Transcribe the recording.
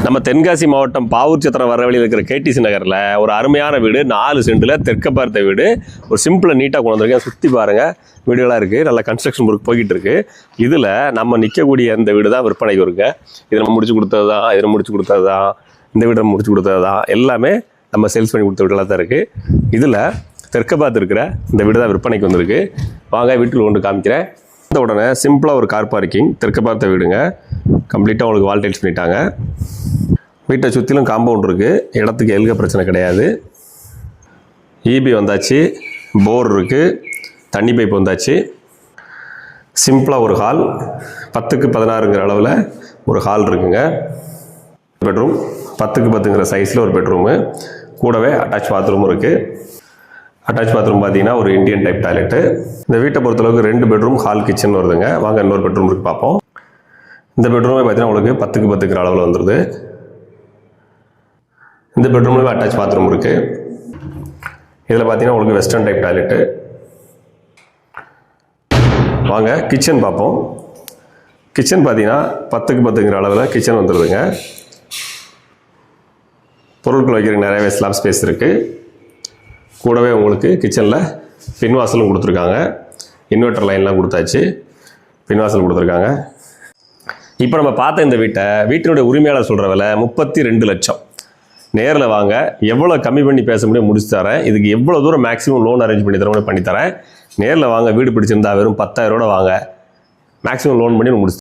நம்ம தென்காசி மாவட்டம் பாவூர் சத்திரம் வர வழியில் இருக்கிற கேடிசி நகரில் ஒரு அருமையான வீடு 4 சென்டில் தெற்க பார்த்த வீடு. ஒரு சிம்பிளாக நீட்டாக கொண்டு வந்திருக்கேன். சுற்றி பாருங்கள், வீடுகளாக இருக்குது. நல்லா கன்ஸ்ட்ரக்ஷன் ஒர்க் போய்கிட்டு இருக்குது. இதில் நம்ம நிற்கக்கூடிய இந்த வீடு தான் விற்பனைக்கு வருங்க. இதை நம்ம முடிச்சு கொடுத்தது தான், இதில் முடிச்சு கொடுத்தது தான், இந்த வீடு நம்ம முடிச்சு கொடுத்தது தான், எல்லாமே நம்ம சேல்ஸ் பண்ணி கொடுத்த வீடுகளாக தான் இருக்குது. இதில் தெற்க பார்த்து இருக்கிற இந்த வீடு தான் விற்பனைக்கு வந்திருக்கு. வாங்க வீட்டில் கொண்டு காமிக்கிறேன். இந்த உடனே சிம்பிளாக ஒரு கார் பார்க்கிங், தெற்க பார்த்த வீடுங்க. கம்ப்ளீட்டாக உங்களுக்கு வால் டைல்ஸ் பண்ணிட்டாங்க. வீட்டை சுற்றிலும் காம்பவுண்ட் இருக்குது. இடத்துக்கு எழுக பிரச்சனை கிடையாது. ஈபி வந்தாச்சு, போர் இருக்குது, தண்ணி பைப் வந்தாச்சு. சிம்பிளாக ஒரு ஹால், 10க்கு 16ங்கிற அளவில் ஒரு ஹால் இருக்குங்க. பெட்ரூம் 10க்கு 10ங்கிற சைஸில் ஒரு பெட்ரூமு, கூடவே அட்டாச் பாத்ரூமும் இருக்குது. அட்டாச் பாத்ரூம் பார்த்தீங்கன்னா ஒரு இந்தியன் டைப் டாய்லெட்டு. இந்த வீட்டை பொறுத்தளவுக்கு 2 பெட்ரூம், ஹால், கிச்சன் வருதுங்க. வாங்க இன்னொரு பெட்ரூம் இருக்குது பார்ப்போம். இந்த பெட்ரூமே பார்த்தீங்கன்னா உங்களுக்கு 10க்கு 10ங்கிற அளவில் வந்துடுது. இந்த பெட்ரூம்லேயும் அட்டாச் பாத்ரூம் இருக்குது. இதில் பார்த்தீங்கன்னா உங்களுக்கு வெஸ்டர்ன் டைப் டாய்லெட்டு. வாங்க கிச்சன் பார்ப்போம். கிச்சன் பார்த்தீங்கன்னா 10க்கு 10ங்கிற அளவில் கிச்சன் வந்துடுதுங்க. பொருட்கள் வைக்கிறதுக்கு நிறையவே ஸ்லாப் ஸ்பேஸ் இருக்குது. கூடவே உங்களுக்கு கிச்சனில் பின்வாசலும் கொடுத்துருக்காங்க. இன்வெர்டர் லைன்லாம் கொடுத்தாச்சு, பின்வாசல் கொடுத்துருக்காங்க. இப்போ நம்ம பார்த்த இந்த வீட்டினுடைய உரிமையாளர் சொல்கிற விலை 32 லட்சம். நேரில் வாங்க, எவ்வளோ கம்மி பண்ணி பேச முடியும் முடிச்சு தரேன். இதுக்கு எவ்வளோ தூரம் மேக்ஸிமம் லோன் அரேஞ்ச் பண்ணி தரேன் பண்ணித்தரேன். நேரில் வாங்க, வீடு பிடிச்சிருந்தா வெறும் 10,000 வாங்க, மேக்ஸிமம் லோன் பண்ணி முடிச்சு